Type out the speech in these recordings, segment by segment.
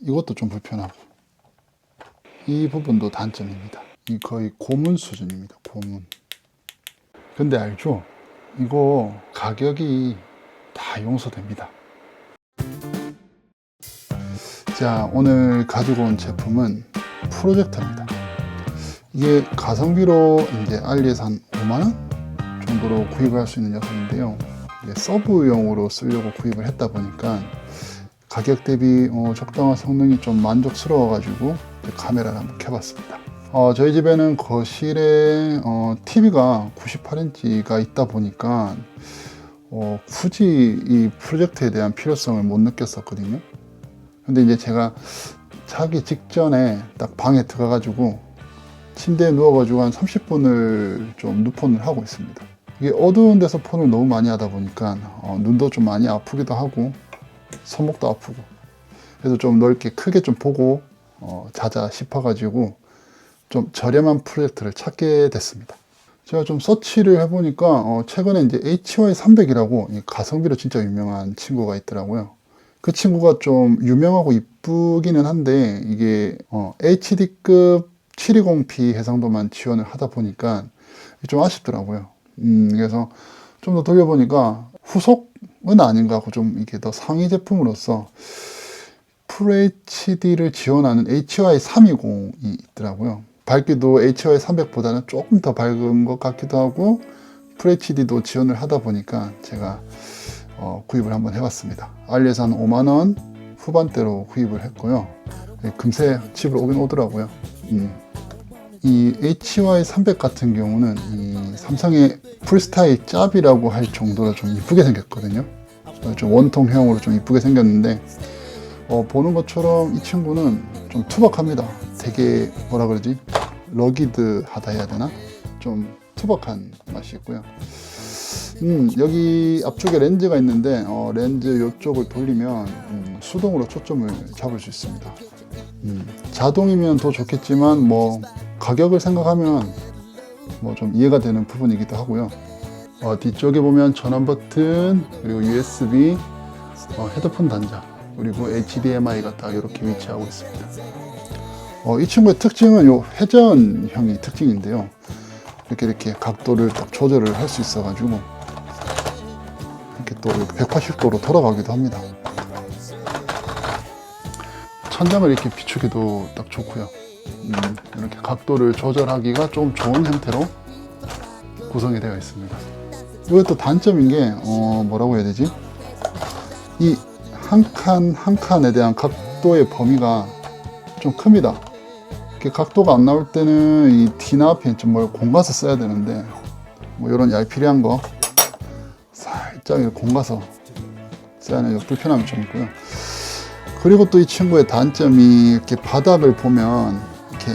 이것도 좀 불편하고, 이 부분도 단점입니다. 이 거의 고문 수준입니다. 고문. 근데 알죠? 이거 가격이 다 용서됩니다. 자, 오늘 가지고 온 제품은 프로젝터입니다. 이게 가성비로 이제 알리에서 한 5만원 정도로 구입을 할 수 있는 녀석인데요. 이제 서브용으로 쓰려고 구입을 했다 보니까 가격 대비 적당한 성능이 좀 만족스러워가지고 카메라를 한번 켜봤습니다. 저희 집에는 거실에 TV가 98인치가 있다 보니까 굳이 이 프로젝터에 대한 필요성을 못 느꼈었거든요. 근데 이제 제가 자기 직전에 딱 방에 들어가가지고 침대에 누워가지고 한 30분을 좀 누폰을 하고 있습니다. 이게 어두운 데서 폰을 너무 많이 하다 보니까 눈도 좀 많이 아프기도 하고 손목도 아프고, 그래서 좀 넓게 크게 좀 보고 자자 싶어가지고 좀 저렴한 프로젝터를 찾게 됐습니다. 제가 좀 서치를 해보니까 최근에 이제 HY300이라고 가성비로 진짜 유명한 친구가 있더라고요. 그 친구가 좀 유명하고 이쁘기는 한데 이게 HD급 720p 해상도만 지원을 하다 보니까 좀 아쉽더라고요. 그래서 좀 더 돌려보니까 후속은 아닌 것 같고 좀 이게 더 상위 제품으로서 FHD를 지원하는 HY320이 있더라고요. 밝기도 HY300보다는 조금 더 밝은 것 같기도 하고 FHD도 지원을 하다 보니까 제가 구입을 한번 해봤습니다. 알리에서 한 5만원 후반대로 구입을 했고요. 금세 집으로 오긴 오더라고요. 이 HY300 같은 경우는 이 삼성의 풀스타일 짭이라고 할 정도로 좀 이쁘게 생겼거든요. 좀 원통형으로 좀 이쁘게 생겼는데 보는 것처럼 이 친구는 좀 투박합니다. 되게 뭐라 그러지? 러기드하다 해야 되나? 좀 투박한 맛이 있고요. 여기 앞쪽에 렌즈가 있는데 렌즈 이쪽을 돌리면 수동으로 초점을 잡을 수 있습니다. 자동이면 더 좋겠지만 뭐 가격을 생각하면 뭐 좀 이해가 되는 부분이기도 하고요. 뒤쪽에 보면 전원 버튼, 그리고 USB, 헤드폰 단자, 그리고 HDMI가 딱 이렇게 위치하고 있습니다. 이 친구의 특징은 요 회전형이 특징인데요. 이렇게 각도를 딱 조절을 할 수 있어가지고 이렇게 또 180도로 돌아가기도 합니다. 천장을 이렇게 비추기도 딱 좋고요. 이렇게 각도를 조절하기가 좀 좋은 형태로 구성이 되어 있습니다. 이것도 단점인 게 뭐라고 해야 되지? 이 한 칸 한 칸에 대한 각도의 범위가 좀 큽니다. 이렇게 각도가 안 나올 때는 이 뒤나 앞에 좀 뭘 공가서 써야 되는데 뭐 이런 얄피리한 거 살짝 이렇게 공가서 써야 하는 불편함이 좀 있고요. 그리고 또 이 친구의 단점이 이렇게 바닥을 보면 이렇게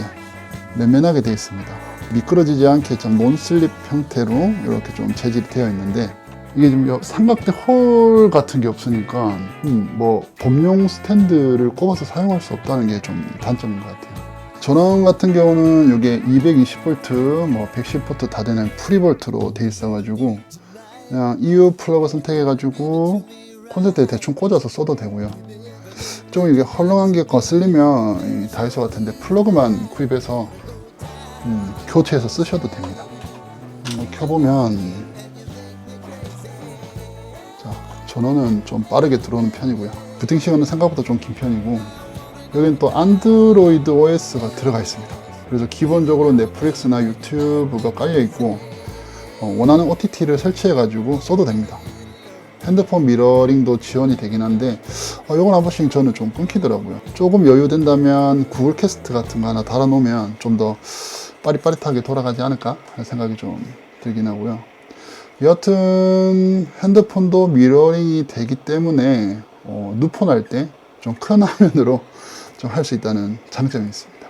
맨맨하게 되어 있습니다. 미끄러지지 않게 좀 논슬립 형태로 이렇게 좀 재질이 되어 있는데 이게 좀 삼각대 홀 같은 게 없으니까 뭐 범용 스탠드를 꼽아서 사용할 수 없다는 게 좀 단점인 것 같아요. 전원 같은 경우는 이게 220V, 뭐 110V 다 되는 프리볼트로 되어 있어가지고 그냥 EU 플러그 선택해가지고 콘센트에 대충 꽂아서 써도 되고요. 좀 이게 헐렁한 게 거슬리면 다이소 같은데 플러그만 구입해서 교체해서 쓰셔도 됩니다. 켜보면 자, 전원은 좀 빠르게 들어오는 편이고요. 부팅 시간은 생각보다 좀 긴 편이고 여기는 또 안드로이드 OS가 들어가 있습니다. 그래서 기본적으로 넷플릭스나 유튜브가 깔려 있고 원하는 OTT를 설치해 가지고 써도 됩니다. 핸드폰 미러링도 지원이 되긴 한데 이건 한 번씩 저는 좀 끊기더라고요. 조금 여유 된다면 구글 캐스트 같은 거 하나 달아 놓으면 좀 더 빠릿빠릿하게 돌아가지 않을까 하는 생각이 좀 들긴 하고요. 여하튼 핸드폰도 미러링이 되기 때문에 누폰 할 때 좀 큰 화면으로 좀 할 수 있다는 장점이 있습니다.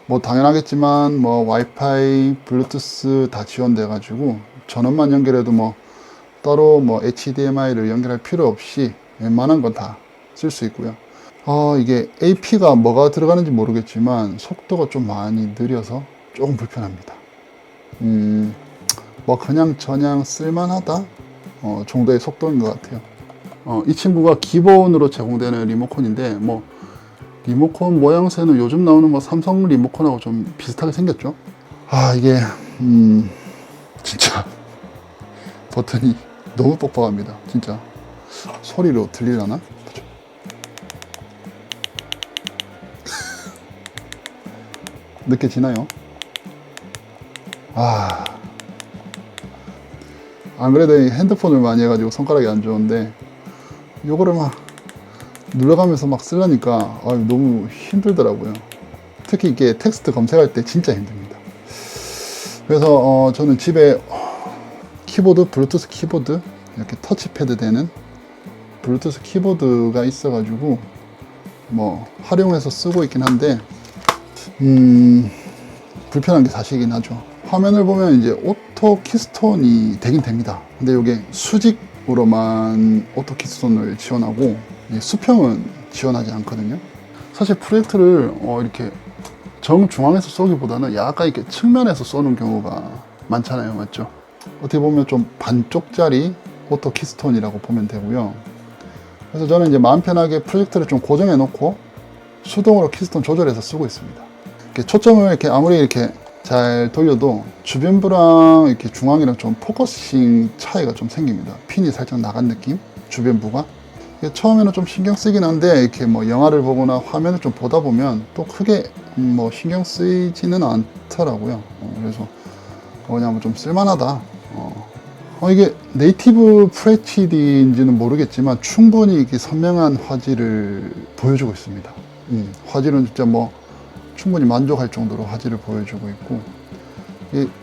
뭐 당연하겠지만 뭐 와이파이, 블루투스 다 지원돼 가지고 전원만 연결해도 뭐 따로 뭐 HDMI를 연결할 필요 없이 웬만한 건 다 쓸 수 있고요. 이게 AP가 뭐가 들어가는지 모르겠지만 속도가 좀 많이 느려서 조금 불편합니다. 뭐 그냥 저냥 쓸만하다 정도의 속도인 것 같아요. 이 친구가 기본으로 제공되는 리모컨인데 뭐 리모컨 모양새는 요즘 나오는 뭐 삼성 리모컨하고 좀 비슷하게 생겼죠. 아, 이게 진짜 버튼이 너무 뻑뻑합니다. 진짜 소리로 들리려나? 느껴지나요? 아, 안 그래도 이 핸드폰을 많이 해가지고 손가락이 안 좋은데 요거를 막 눌러가면서 막 쓰려니까 너무 힘들더라고요. 특히 이게 텍스트 검색할 때 진짜 힘듭니다. 그래서 저는 집에 키보드, 블루투스 키보드, 이렇게 터치패드 되는 블루투스 키보드가 있어가지고 뭐 활용해서 쓰고 있긴 한데 불편한 게 사실이긴 하죠. 화면을 보면 이제 오토 키스톤이 되긴 됩니다. 근데 이게 수직으로만 오토 키스톤을 지원하고 수평은 지원하지 않거든요. 사실 프로젝트를 이렇게 정중앙에서 쏘기보다는 약간 이렇게 측면에서 쏘는 경우가 많잖아요. 맞죠? 어떻게 보면 좀 반쪽짜리 오토 키스톤이라고 보면 되고요. 그래서 저는 이제 마음 편하게 프로젝트를 좀 고정해 놓고 수동으로 키스톤 조절해서 쓰고 있습니다. 이렇게 초점을 이렇게 아무리 이렇게 잘 돌려도 주변부랑 이렇게 중앙이랑 좀 포커싱 차이가 좀 생깁니다. 핀이 살짝 나간 느낌? 주변부가. 처음에는 좀 신경 쓰긴 한데 이렇게 뭐 영화를 보거나 화면을 좀 보다 보면 또 크게 뭐 신경 쓰이지는 않더라고요. 그래서 그냥 좀 쓸만하다. 이게 네이티브 FHD인지는 모르겠지만 충분히 이렇게 선명한 화질을 보여주고 있습니다. 화질은 진짜 뭐 충분히 만족할 정도로 화질을 보여주고 있고,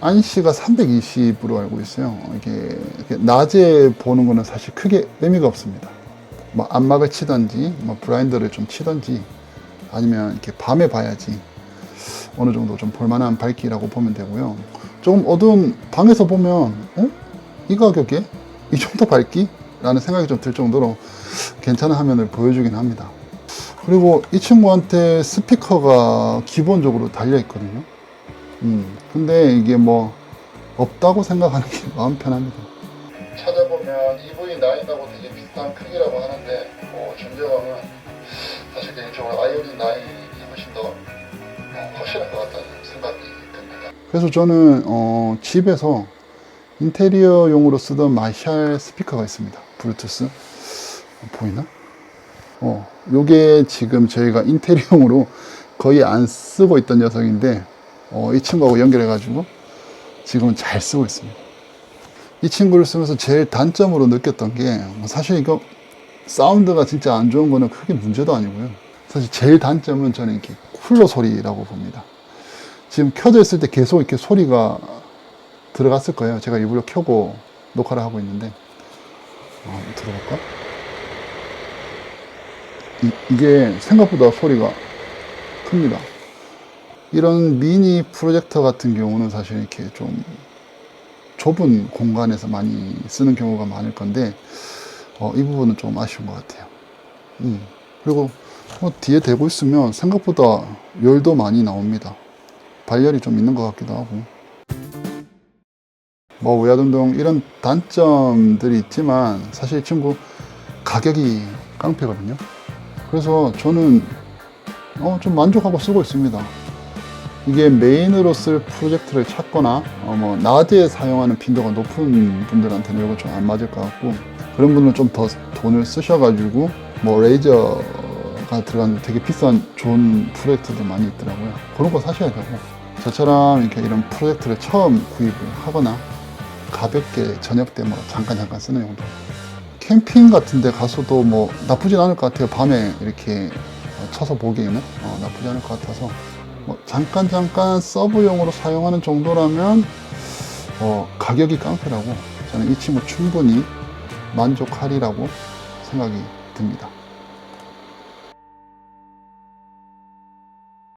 안시가 320으로 알고 있어요. 이게 낮에 보는 거는 사실 크게 의미가 없습니다. 뭐 안막을 치든지 뭐 블라인더를 좀 치든지 아니면 이렇게 밤에 봐야지 어느 정도 좀 볼만한 밝기라고 보면 되고요. 조금 어두운 방에서 보면 이 가격에 이 정도 밝기? 라는 생각이 좀 들 정도로 괜찮은 화면을 보여주긴 합니다. 그리고 이 친구한테 스피커가 기본적으로 달려 있거든요. 근데 이게 뭐 없다고 생각하는 게 마음 편합니다. 찾아보면 EV9하고 되게 비슷한 크기라고 하는데 존재감은 사실 개인적으로 아이오닉 9이 훨씬 더 확실할 것 같다는 생각이 듭니다. 그래서 저는 집에서 인테리어용으로 쓰던 마샬 스피커가 있습니다. 블루투스 보이나? 요게 지금 저희가 인테리어용으로 거의 안 쓰고 있던 녀석인데 이 친구하고 연결해 가지고 지금은 잘 쓰고 있습니다. 이 친구를 쓰면서 제일 단점으로 느꼈던 게 사실 이거 사운드가 진짜 안 좋은 거는 크게 문제도 아니고요. 사실 제일 단점은 저는 이렇게 쿨러 소리라고 봅니다. 지금 켜져 있을 때 계속 이렇게 소리가 들어갔을 거예요. 제가 일부러 켜고 녹화를 하고 있는데 들어볼까? 이게 생각보다 소리가 큽니다. 이런 미니 프로젝터 같은 경우는 사실 이렇게 좀 좁은 공간에서 많이 쓰는 경우가 많을 건데 이 부분은 좀 아쉬운 것 같아요. 그리고 뒤에 대고 있으면 생각보다 열도 많이 나옵니다. 발열이 좀 있는 것 같기도 하고 뭐 위아등등 이런 단점들이 있지만 사실 이 친구 가격이 깡패거든요. 그래서 저는 좀 만족하고 쓰고 있습니다. 이게 메인으로 쓸 프로젝트를 찾거나 뭐 낮에 사용하는 빈도가 높은 분들한테는 이거 좀 안 맞을 것 같고, 그런 분들은 좀 더 돈을 쓰셔가지고 뭐 레이저가 들어간 되게 비싼 좋은 프로젝트도 많이 있더라고요. 그런 거 사셔야 되고, 저처럼 이렇게 이런 프로젝트를 처음 구입을 하거나 가볍게 저녁 때 뭐 잠깐 쓰는 용도, 캠핑 같은 데 가서도 뭐 나쁘진 않을 것 같아요. 밤에 이렇게 쳐서 보기에는 나쁘지 않을 것 같아서 뭐 잠깐 서브용으로 사용하는 정도라면 가격이 깡패라고 저는 이 친구 충분히 만족하리라고 생각이 듭니다.